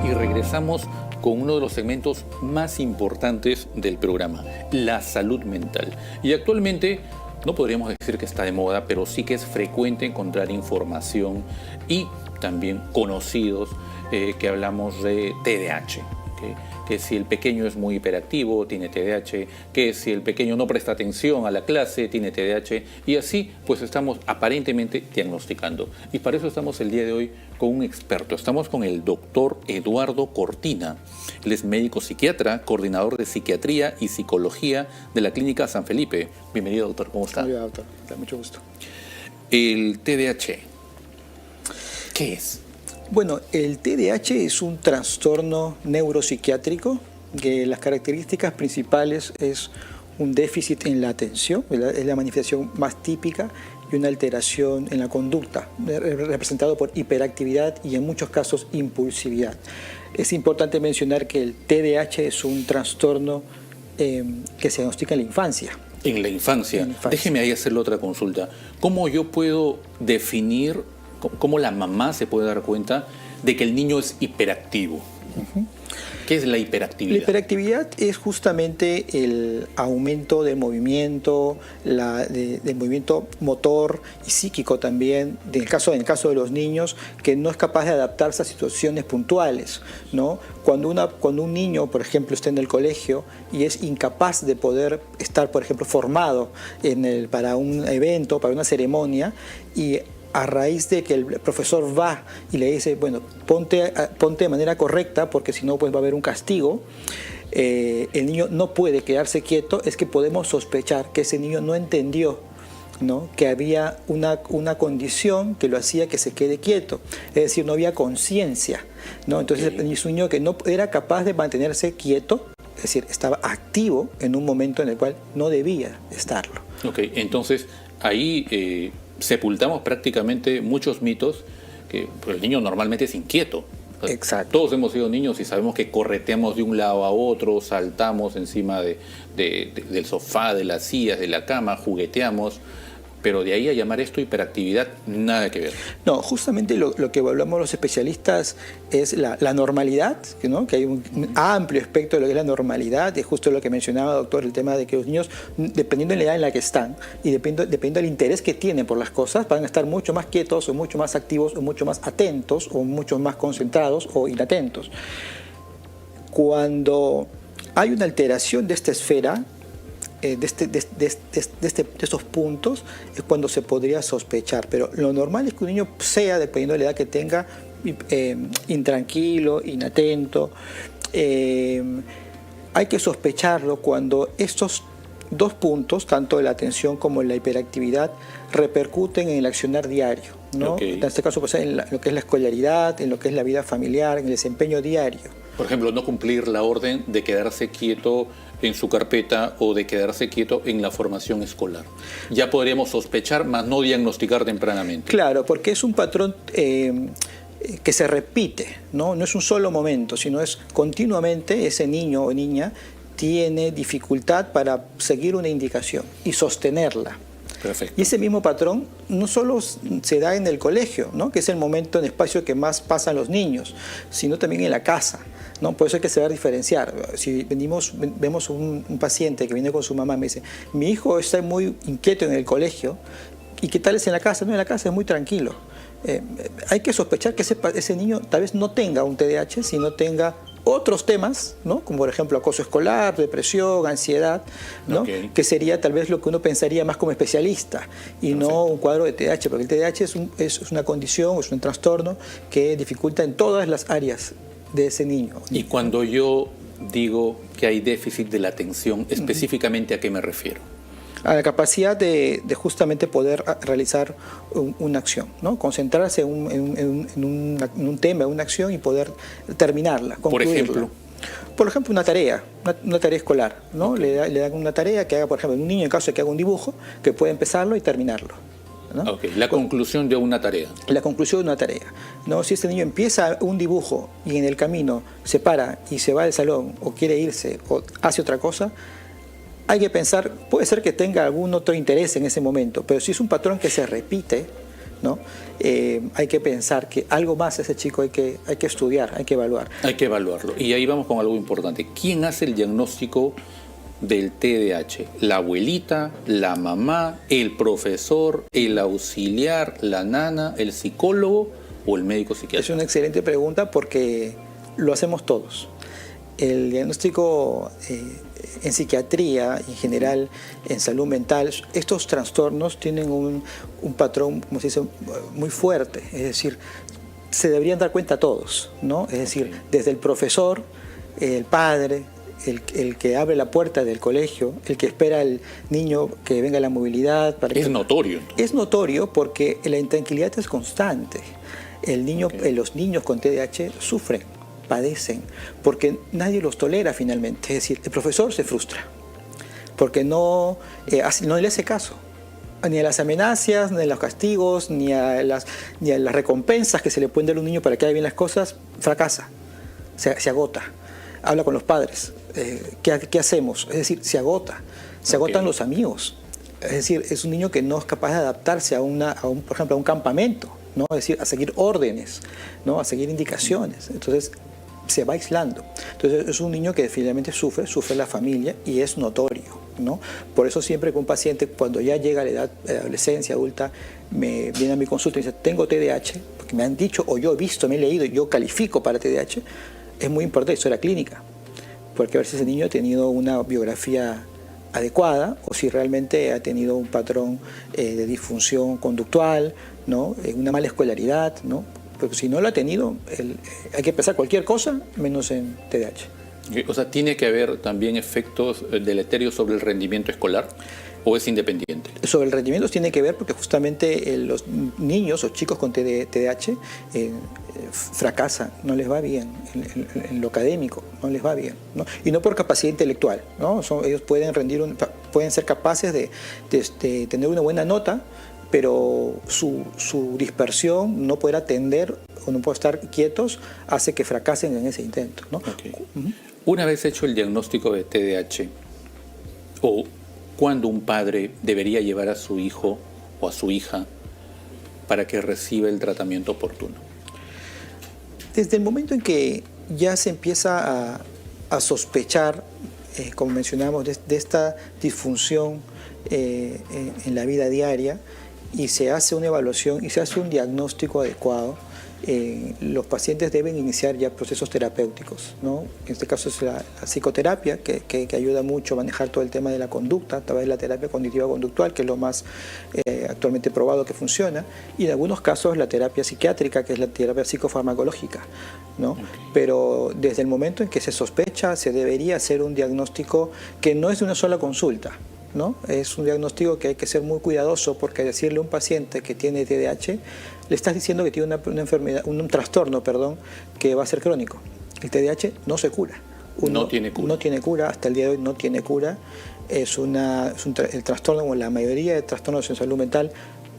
y regresamos con uno de los segmentos más importantes del programa, la salud mental. Y actualmente no podríamos decir que está de moda, pero sí que es frecuente encontrar información y también conocidos que hablamos de TDAH. Que si el pequeño es muy hiperactivo, tiene TDAH, que si el pequeño no presta atención a la clase, tiene TDAH, y así pues estamos aparentemente diagnosticando. Y para eso estamos el día de hoy con un experto. Estamos con el doctor Eduardo Cortina. Él es médico psiquiatra, coordinador de psiquiatría y psicología de la Clínica San Felipe. Bienvenido, doctor, ¿cómo está? Hola, doctor, da mucho gusto. El TDAH, ¿qué es? Bueno, el TDAH es un trastorno neuropsiquiátrico que las características principales es un déficit en la atención, es la manifestación más típica, y una alteración en la conducta, representado por hiperactividad y en muchos casos impulsividad. Es importante mencionar que el TDAH es un trastorno que se diagnostica en la infancia. En la infancia. Déjeme ahí hacerle otra consulta. ¿Cómo yo puedo definir, cómo la mamá se puede dar cuenta de que el niño es hiperactivo? ¿Qué es la hiperactividad? La hiperactividad es justamente el aumento del movimiento, del movimiento motor y psíquico también, en el caso de los niños, que no es capaz de adaptarse a situaciones puntuales, ¿no? Cuando un niño, por ejemplo, está en el colegio y es incapaz de poder estar, por ejemplo, formado para un evento, para una ceremonia, y a raíz de que el profesor va y le dice, bueno, ponte de manera correcta porque si no pues va a haber un castigo, el niño no puede quedarse quieto, es que podemos sospechar que ese niño no entendió, ¿no?, que había una condición que lo hacía que se quede quieto, es decir, no había conciencia, ¿no? Entonces es un niño que no era capaz de mantenerse quieto, es decir, estaba activo en un momento en el cual no debía estarlo. Ok, entonces ahí sepultamos prácticamente muchos mitos que el niño normalmente es inquieto. Exacto. Todos hemos sido niños y sabemos que correteamos de un lado a otro, saltamos encima del sofá, de las sillas, de la cama, jugueteamos, pero de ahí a llamar esto hiperactividad, nada que ver. No, justamente lo que hablamos los especialistas es la normalidad, ¿no? Que hay un amplio espectro de lo que es la normalidad, es justo lo que mencionaba, doctor, el tema de que los niños, dependiendo de la edad en la que están y dependiendo del interés que tienen por las cosas, van a estar mucho más quietos o mucho más activos o mucho más atentos o mucho más concentrados o inatentos. Cuando hay una alteración de esta esfera, de estos puntos, es cuando se podría sospechar, pero lo normal es que un niño sea, dependiendo de la edad que tenga, intranquilo, inatento. Hay que sospecharlo cuando estos dos puntos, tanto la atención como la hiperactividad, repercuten en el accionar diario, ¿no? Okay. En este caso, pues, en lo que es la escolaridad, en lo que es la vida familiar, en el desempeño diario. Por ejemplo, no cumplir la orden de quedarse quieto en su carpeta o de quedarse quieto en la formación escolar. Ya podríamos sospechar, mas no diagnosticar tempranamente. Claro, porque es un patrón que se repite, ¿no? No es un solo momento, sino es continuamente ese niño o niña tiene dificultad para seguir una indicación y sostenerla. Perfecto. Y ese mismo patrón no solo se da en el colegio, ¿no?, que es el momento en espacio que más pasan los niños, sino también en la casa, ¿no? Por eso hay que saber diferenciar. Si vemos un paciente que viene con su mamá y me dice, mi hijo está muy inquieto en el colegio, ¿y qué tal es en la casa? No, en la casa es muy tranquilo. Hay que sospechar que ese niño tal vez no tenga un TDAH, sino tenga otros temas, ¿no?, como por ejemplo acoso escolar, depresión, ansiedad, ¿no? Okay. Que sería tal vez lo que uno pensaría más como especialista y Perfecto. No un cuadro de TDAH, porque el TDAH es una condición, es un trastorno que dificulta en todas las áreas de ese niño. Y cuando yo digo que hay déficit de la atención, específicamente ¿a qué me refiero? A la capacidad de justamente poder realizar una acción, ¿no? Concentrarse en un tema, una acción y poder terminarla, concluirla. Por ejemplo, una tarea escolar, ¿no? Okay. Le dan una tarea que haga, por ejemplo, un niño en caso de que haga un dibujo, que pueda empezarlo y terminarlo, ¿no? Okay. La conclusión de una tarea. La conclusión de una tarea, ¿no? Si este niño empieza un dibujo y en el camino se para y se va del salón o quiere irse o hace otra cosa, hay que pensar, puede ser que tenga algún otro interés en ese momento, pero si es un patrón que se repite, ¿no? Hay que pensar que algo más ese chico hay que estudiar, hay que evaluar. Hay que evaluarlo. Y ahí vamos con algo importante. ¿Quién hace el diagnóstico del TDAH? ¿La abuelita, la mamá, el profesor, el auxiliar, la nana, el psicólogo o el médico psiquiatra? Es una excelente pregunta porque lo hacemos todos. El diagnóstico en psiquiatría, en general, en salud mental, estos trastornos tienen un patrón, como se dice, muy fuerte. Es decir, se deberían dar cuenta todos, ¿no? Es decir, desde el profesor, el padre, el que abre la puerta del colegio, el que espera al niño que venga a la movilidad. Es notorio. Es notorio porque la intranquilidad es constante. Los niños con TDAH sufren, padecen, porque nadie los tolera finalmente. Es decir, el profesor se frustra, porque no le hace caso, ni a las amenazas, ni a los castigos, ni a las recompensas que se le pueden dar a un niño para que haga bien las cosas, fracasa, se agota. Habla con los padres, ¿qué hacemos? Es decir, se agotan los amigos. Es decir, es un niño que no es capaz de adaptarse por ejemplo, a un campamento, ¿no? Es decir, a seguir órdenes, ¿no? A seguir indicaciones. Entonces, se va aislando. Entonces, es un niño que finalmente sufre la familia y es notorio, ¿no? Por eso siempre que un paciente, cuando ya llega a la edad de adolescencia, adulta, me viene a mi consulta y dice, tengo TDAH, porque me han dicho, o yo he visto, me he leído, yo califico para TDAH, es muy importante historia clínica, porque a ver si ese niño ha tenido una biografía adecuada o si realmente ha tenido un patrón de disfunción conductual, ¿no? Una mala escolaridad, ¿no? Porque si no lo ha tenido, hay que pensar cualquier cosa menos en TDAH. O sea, ¿tiene que haber también efectos deleterios sobre el rendimiento escolar o es independiente? Sobre el rendimiento tiene que ver porque justamente los niños o chicos con TDAH fracasan, no les va bien en lo académico, no les va bien, ¿no? Y no por capacidad intelectual, ¿no? Ellos pueden ser capaces de tener una buena nota, pero su dispersión, no poder atender o no poder estar quietos, hace que fracasen en ese intento, ¿no? Okay. Una vez hecho el diagnóstico de TDAH, o cuándo un padre debería llevar a su hijo o a su hija para que reciba el tratamiento oportuno. Desde el momento en que ya se empieza a sospechar, como mencionamos, de esta disfunción en la vida diaria, y se hace una evaluación y se hace un diagnóstico adecuado, los pacientes deben iniciar ya procesos terapéuticos, ¿no? En este caso es la psicoterapia, que ayuda mucho a manejar todo el tema de la conducta, a través de la terapia cognitiva-conductual, que es lo más actualmente probado que funciona, y en algunos casos la terapia psiquiátrica, que es la terapia psicofarmacológica, ¿no? Okay. Pero desde el momento en que se sospecha, se debería hacer un diagnóstico que no es de una sola consulta, ¿no? Es un diagnóstico que hay que ser muy cuidadoso, porque decirle a un paciente que tiene TDAH, le estás diciendo que tiene una enfermedad, un trastorno, perdón, que va a ser crónico. El TDAH no se cura. No tiene cura. No tiene cura, hasta el día de hoy no tiene cura. El trastorno, como la mayoría de trastornos en salud mental,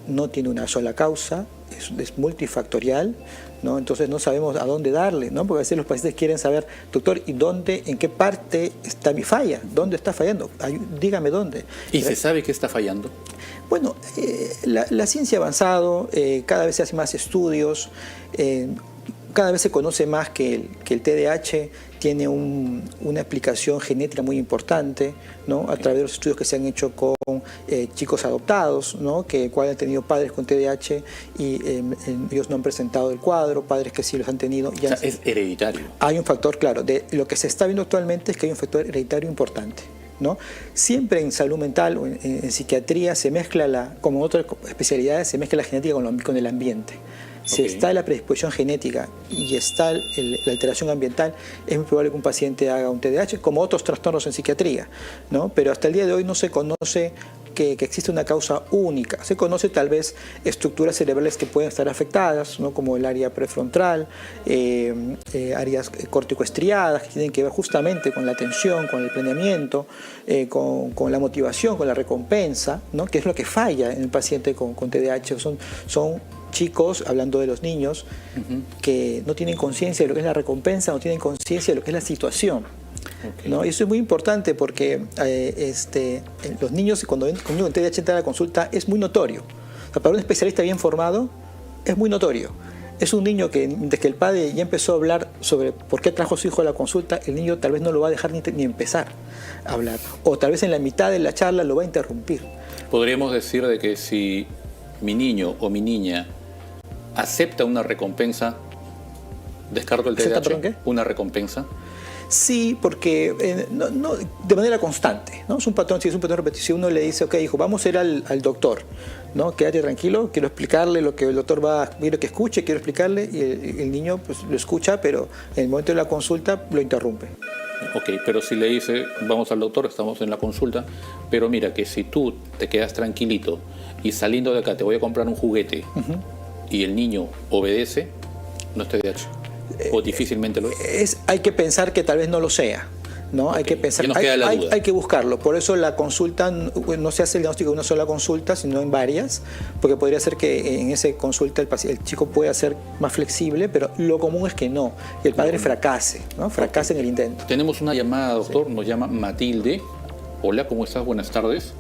no tiene una sola causa, es multifactorial, ¿no? Entonces no sabemos a dónde darle, ¿no? Porque a veces los pacientes quieren saber, doctor, ¿y en qué parte está mi falla? ¿Dónde está fallando? Dígame dónde. ¿Y se sabe qué está fallando? Bueno, la ciencia ha avanzado, cada vez se hacen más estudios, cada vez se conoce más que el TDAH tiene una explicación genética muy importante, ¿no? A través de los estudios que se han hecho con chicos adoptados, ¿no? Cuales han tenido padres con TDAH y ellos no han presentado el cuadro, padres que sí los han tenido. O sea, es hereditario. Hay un factor, claro. Lo que se está viendo actualmente es que hay un factor hereditario importante, ¿no? Siempre en salud mental o en psiquiatría se mezcla, como en otras especialidades, se mezcla la genética con el ambiente. Si está la predisposición genética y está la alteración ambiental, es muy probable que un paciente haga un TDAH, como otros trastornos en psiquiatría, ¿no? Pero hasta el día de hoy no se conoce que existe una causa única. Se conoce tal vez estructuras cerebrales que pueden estar afectadas, ¿no? Como el área prefrontal, áreas corticoestriadas que tienen que ver justamente con la atención, con el planeamiento, con la motivación, con la recompensa, ¿no? Que es lo que falla en el paciente con TDAH. Son chicos, hablando de los niños, que no tienen conciencia de lo que es la recompensa, no tienen conciencia de lo que es la situación. ¿No? Y eso es muy importante porque los niños, cuando ven conmigo en TDAH entra a la consulta, es muy notorio. para un especialista bien formado, es muy notorio. Es un niño que desde que el padre ya empezó a hablar sobre por qué trajo a su hijo a la consulta, el niño tal vez no lo va a dejar ni empezar a hablar. O tal vez en la mitad de la charla lo va a interrumpir. Podríamos decir de que si mi niño o mi niña acepta una recompensa, descarto el TDAH. ¿Perdón, qué? Una recompensa. Sí, porque de manera constante, ¿no? Es un patrón, si es un patrón repetitivo, uno le dice, ok, hijo, vamos a ir al doctor, ¿no? Quédate tranquilo, quiero explicarle lo que el doctor quiero que escuche, quiero explicarle, y el niño pues lo escucha, pero en el momento de la consulta lo interrumpe. Ok, pero si le dice, vamos al doctor, estamos en la consulta, pero mira que si tú te quedas tranquilito y saliendo de acá te voy a comprar un juguete y el niño obedece, no es TDAH. O difícilmente lo es. Hay que pensar que tal vez no lo sea, ¿no? Okay. Hay que pensar, hay que buscarlo. Por eso la consulta no se hace el diagnóstico de una sola consulta, sino en varias, porque podría ser que en esa consulta el chico pueda ser más flexible, pero lo común es que no, que el padre fracase, ¿no? Fracase en el intento. Tenemos una llamada, doctor, nos llama Matilde. Hola, ¿cómo estás? Buenas tardes.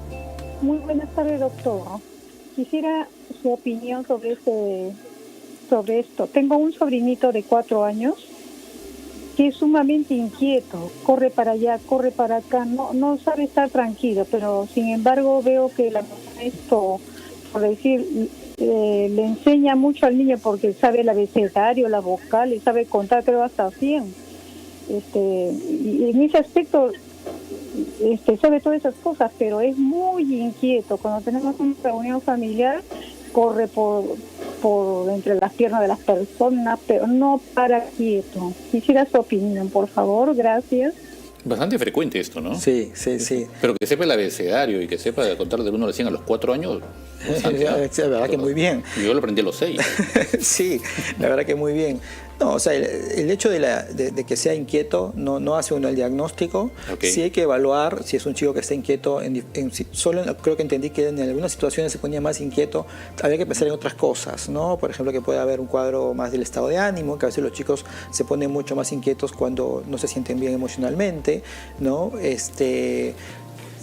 Muy buenas tardes, doctor. Quisiera su opinión sobre esto. Tengo un sobrinito de 4 años que es sumamente inquieto, corre para allá, corre para acá, no sabe estar tranquilo, pero sin embargo veo que esto, por decir, le enseña mucho al niño porque sabe el abecedario, la vocal, y sabe contar, creo, hasta 100. Y en ese aspecto sabe todas esas cosas, pero es muy inquieto. Cuando tenemos una reunión familiar, corre por entre las piernas de las personas, pero no para quieto. Quisiera su opinión, por favor, gracias. Bastante frecuente esto, ¿no? Sí. Pero que sepa el abecedario y que sepa contar del 1 al 100 a los 4 años. La verdad que muy bien. Yo lo aprendí a los 6. Sí, la verdad que muy bien. No, o sea, el hecho de que sea inquieto no hace uno el diagnóstico. Okay. Sí hay que evaluar si es un chico que está inquieto. Creo que entendí que en algunas situaciones se ponía más inquieto. Había que pensar en otras cosas, ¿no? Por ejemplo, que puede haber un cuadro más del estado de ánimo, que a veces los chicos se ponen mucho más inquietos cuando no se sienten bien emocionalmente, ¿no?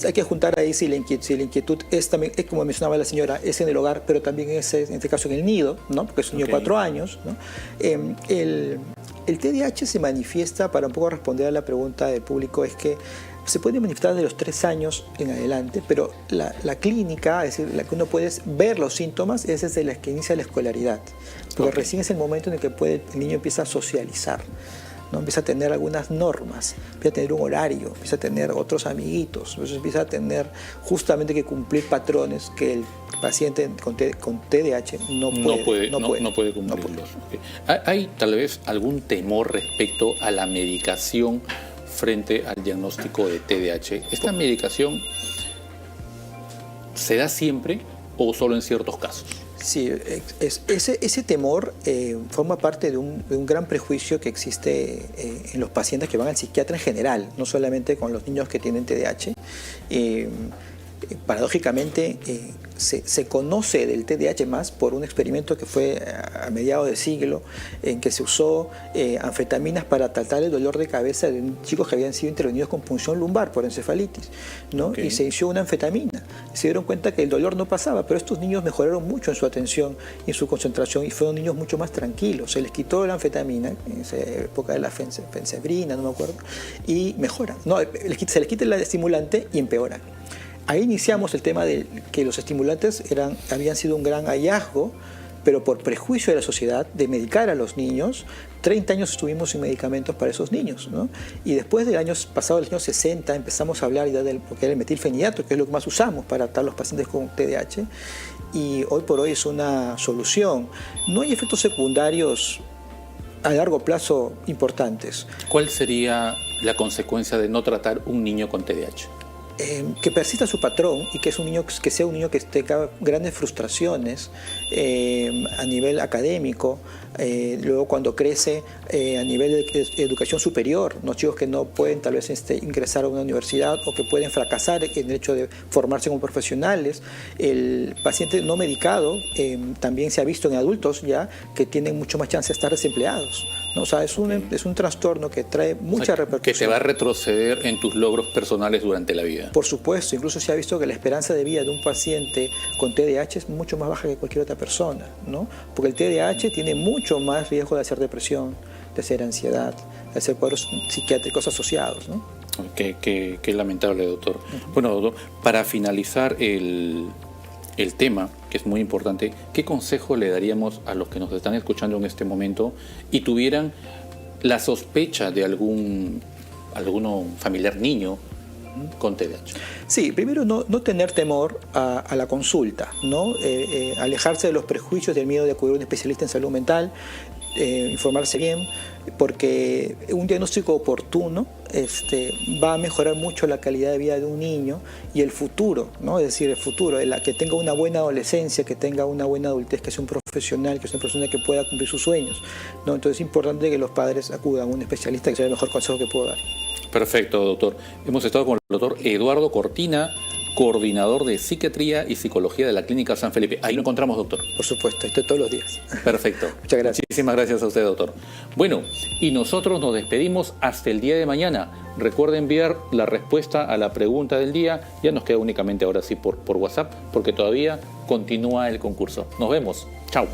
Hay que juntar ahí si la inquietud es también, como mencionaba la señora, es en el hogar, pero también es en este caso en el nido, ¿no? Porque es un niño de 4 años, ¿no? El TDAH se manifiesta, para un poco responder a la pregunta del público, es que se puede manifestar de los 3 años en adelante, pero la clínica, es decir, la que uno puede ver los síntomas, es desde la que inicia la escolaridad, porque recién es el momento en el que el niño empieza a socializar, ¿no? Empieza a tener algunas normas, empieza a tener un horario, empieza a tener otros amiguitos, entonces empieza a tener justamente que cumplir patrones que el paciente con TDAH no puede cumplirlos. Okay. ¿Hay tal vez algún temor respecto a la medicación frente al diagnóstico de TDAH? ¿Esta medicación se da siempre o solo en ciertos casos? Sí, ese temor forma parte de un gran prejuicio que existe en los pacientes que van al psiquiatra en general, no solamente con los niños que tienen TDAH. Paradójicamente, se conoce del TDAH más por un experimento que fue a mediados de siglo, en que se usó anfetaminas para tratar el dolor de cabeza de chicos que habían sido intervenidos con punción lumbar por encefalitis, ¿no? Okay. Y se inició una anfetamina. Se dieron cuenta que el dolor no pasaba, pero estos niños mejoraron mucho en su atención y en su concentración y fueron niños mucho más tranquilos. Se les quitó la anfetamina, en esa época de la fencebrina, no me acuerdo, y mejoran. No, se les quita el estimulante y empeoran. Ahí iniciamos el tema de que los estimulantes habían sido un gran hallazgo, pero por prejuicio de la sociedad de medicar a los niños, 30 años estuvimos sin medicamentos para esos niños, ¿no? Y después del año pasado, del año 60, empezamos a hablar ya de lo que era el metilfenidato, que es lo que más usamos para tratar a los pacientes con TDAH, y hoy por hoy es una solución. No hay efectos secundarios a largo plazo importantes. ¿Cuál sería la consecuencia de no tratar un niño con TDAH? Que persista su patrón y que sea un niño que tenga grandes frustraciones a nivel académico, luego cuando crece a nivel de educación superior, ¿no? Chicos que no pueden tal vez ingresar a una universidad o que pueden fracasar en el hecho de formarse como profesionales. El paciente no medicado también se ha visto en adultos ya que tienen mucho más chance de estar desempleados, ¿no? O sea, es un trastorno que trae mucha repercusión. Que te va a retroceder en tus logros personales durante la vida. Por supuesto, incluso se ha visto que la esperanza de vida de un paciente con TDAH es mucho más baja que cualquier otra persona, ¿no? Porque el TDAH tiene mucho más riesgo de hacer depresión, de hacer ansiedad, de hacer cuadros psiquiátricos asociados, ¿no? Qué lamentable, doctor. Bueno, doctor, para finalizar el tema, que es muy importante, ¿qué consejo le daríamos a los que nos están escuchando en este momento y tuvieran la sospecha de alguno familiar niño con TDAH? Sí, primero no tener temor a la consulta, ¿no? Alejarse de los prejuicios, del miedo de acudir a un especialista en salud mental, informarse bien, porque un diagnóstico oportuno va a mejorar mucho la calidad de vida de un niño y el futuro, ¿no? Es decir, el futuro, que tenga una buena adolescencia, que tenga una buena adultez, que sea un profesional, que sea una persona que pueda cumplir sus sueños, ¿no? Entonces es importante que los padres acudan a un especialista, que sea el mejor consejo que puedo dar. Perfecto, doctor. Hemos estado con el doctor Eduardo Cortina, coordinador de Psiquiatría y Psicología de la Clínica San Felipe. Ahí lo encontramos, doctor. Por supuesto, estoy todos los días. Perfecto. Muchas gracias. Muchísimas gracias a usted, doctor. Bueno, y nosotros nos despedimos hasta el día de mañana. Recuerde enviar la respuesta a la pregunta del día. Ya nos queda únicamente ahora sí por WhatsApp, porque todavía continúa el concurso. Nos vemos. Chao.